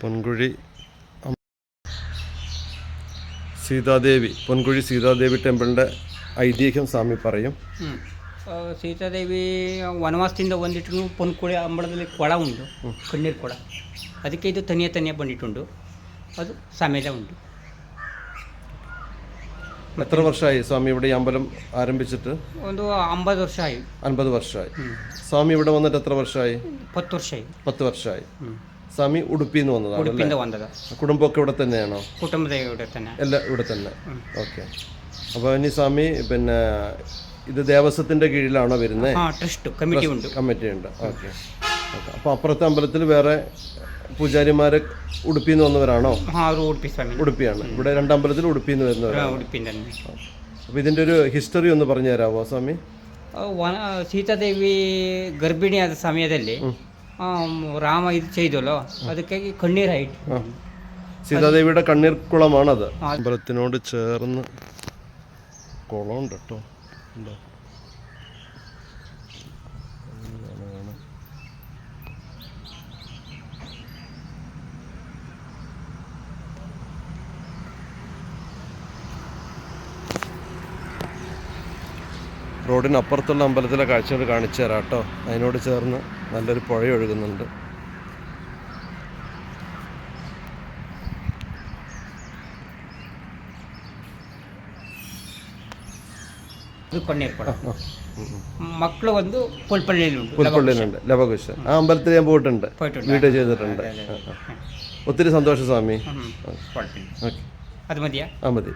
പൊൻകുഴി സീതാദേവി ടെമ്പിളിൻ്റെ ഐതിഹ്യം സ്വാമി പറയും. ಸೀತಾದೇವಿ ವನವಾಸದಿಂದ ಬಂದಿಟ್ಟು ಪೊನ್ಕುಳಿ ಅಂಬಳದಲ್ಲಿ ಕೊಳ ಉಂಟು, ಕಣ್ಣೀರು ಕೊಳ. ಅದಕ್ಕೆ ಇದು ತನಿಯ ಬಂದಿಟ್ಟುಂಟು. ಅದು ಸಾಮೇಲ ಉಂಟು. എത്ര വർഷമായി സ്വാമി ഇവിടെ ഈ അമ്പലം ആരംഭിച്ചിട്ട്? ಒಂದು 50 ವರ್ಷ ಆയി. 50 വർഷമായി. സ്വാമി ഇവിടെ വന്നിട്ട് എത്ര വർഷമായി? 10 ವರ್ಷമായി. 10 വർഷമായി. സ്വാമി ഉടുപ്പിന്ന് വന്നതാണ്. കുടുംബമൊക്കെ ഇവിടെ തന്നെയാണോ? കുടുംബത്തെ ഇവിടെ തന്നെ. എല്ലാം ഇവിടെ തന്നെ. ഓക്കെ. അപ്പോൾ ഇനി സ്വാമി പിന്നെ ഇത് ദേവസ്വത്തിൻ്റെ കീഴിലാണോ വരുന്നത്? ട്രസ്റ്റ് കമ്മിറ്റി ഉണ്ട്. ഓക്കെ. അപ്പോൾ അപ്പുറത്തെ അമ്പലത്തിൽ വേറെ പൂജാരിമാർ ഉടുപ്പിന്ന് വന്നവരാണോ? ഉടുപ്പിയാണ്. ഇവിടെ രണ്ടമ്പലത്തിൽ ഉടുപ്പിന്ന് വരുന്നവരാണ്. അപ്പോൾ ഇതിൻ്റെ ഒരു ഹിസ്റ്ററി ഒന്ന് പറഞ്ഞു തരാമോ സ്വാമി? ಸೀತಾದೇವಿ ಗರ್ಭಿಣಿಯಾದ ಸಮಯದಲ್ಲಿ ರಾಮ ಇದು ചെയ്തല്ലോ, ಅದಕ್ಕಾಗಿ കണ്ണീരായിട്ട്. സീതാദേവിയുടെ കണ്ണീർ കുളമാണത്. അമ്പലത്തിനോട് ചേർന്ന് കുളമുണ്ട് കേട്ടോ. ഉണ്ടോ? റോഡിനപ്പുറത്തുള്ള അമ്പലത്തിലെ കാഴ്ചകൾ കാണിച്ചു തരാം കേട്ടോ. അതിനോട് ചേർന്ന് നല്ലൊരു പുഴ ഒഴുകുന്നുണ്ട്. മക്കള് വന്ന് പുൽപ്പള്ളിയിലുണ്ട്. ലവകുശ ആ അമ്പലത്തിൽ ഞാൻ പോയിട്ടുണ്ട്, വീഡിയോ ചെയ്തിട്ടുണ്ട്. ഒത്തിരി സന്തോഷം സ്വാമി. അത് മതിയാ? ആ മതി.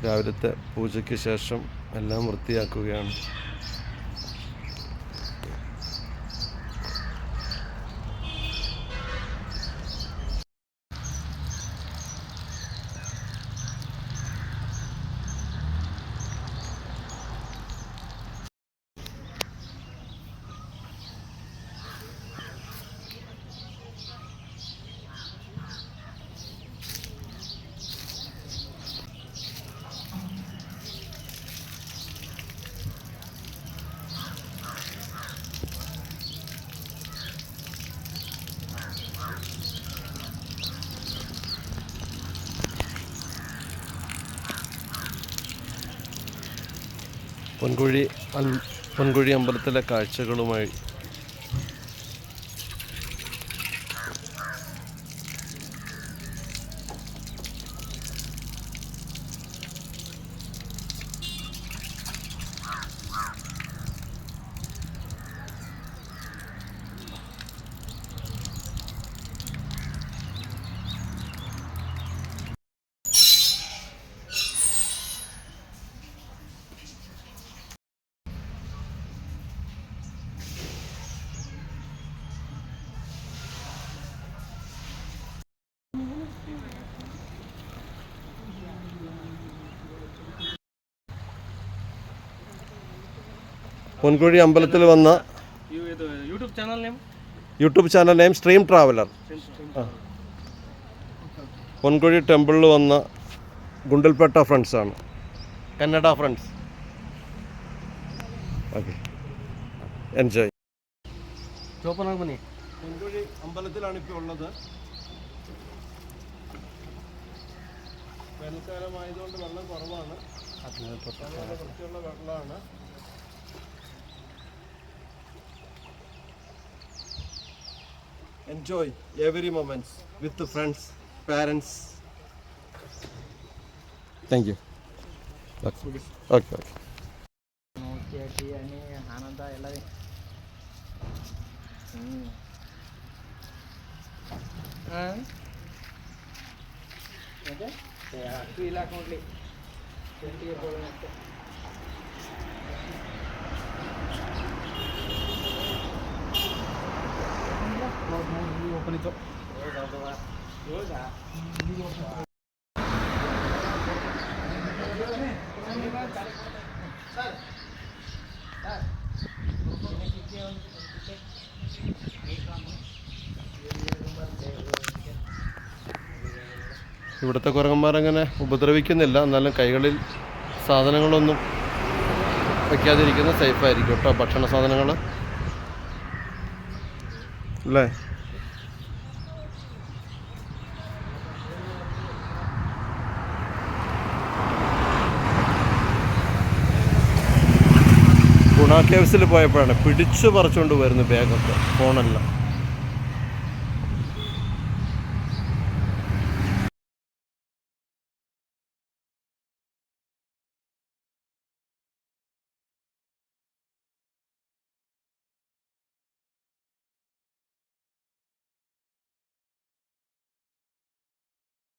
രാവിലത്തെ പൂജയ്ക്ക് ശേഷം എല്ലാം വൃത്തിയാക്കുകയാണ്. പൊൻകുഴി അമ്പലത്തിലെ കാഴ്ചകളുമായി പൊൻകുഴി അമ്പലത്തിൽ വന്ന YouTube channel name stream traveller. Ponkuzhi ടെമ്പിളിൽ വന്ന ഗുണ്ടൽപേട്ട ഫ്രണ്ട്സാണ്, Kannada friends. Okay, enjoy. Ponkuzhi അമ്പലത്തിലാണ് ഇപ്പോൾ ഉള്ളത്. വേനൽക്കാലമായതുകൊണ്ട് വെള്ളം കുറവാണ്, വൃത്തിയുള്ള വെള്ളമാണ്. Enjoy every moments with the friends, parents. Thank you. Okay. ಆನಂದ ಎಲ್ಲ ಇಲ್ಲ ನೋಡ್ಲಿ open itu. ഇവിടുത്തെ കുരങ്ങന്മാരങ്ങനെ ഉപദ്രവിക്കുന്നില്ല, എന്നാലും കൈകളിൽ സാധനങ്ങളൊന്നും വയ്ക്കാതിരിക്കുന്ന സേഫായിരിക്കും കേട്ടോ, ഭക്ഷണ സാധനങ്ങൾ അല്ലേ. ഗുണ കേവ്സിൽ പോയപ്പോഴാണ് പിടിച്ചു പറിച്ചുകൊണ്ട് വരുന്നു ബാഗൊക്കെ, ഫോണെല്ലാം.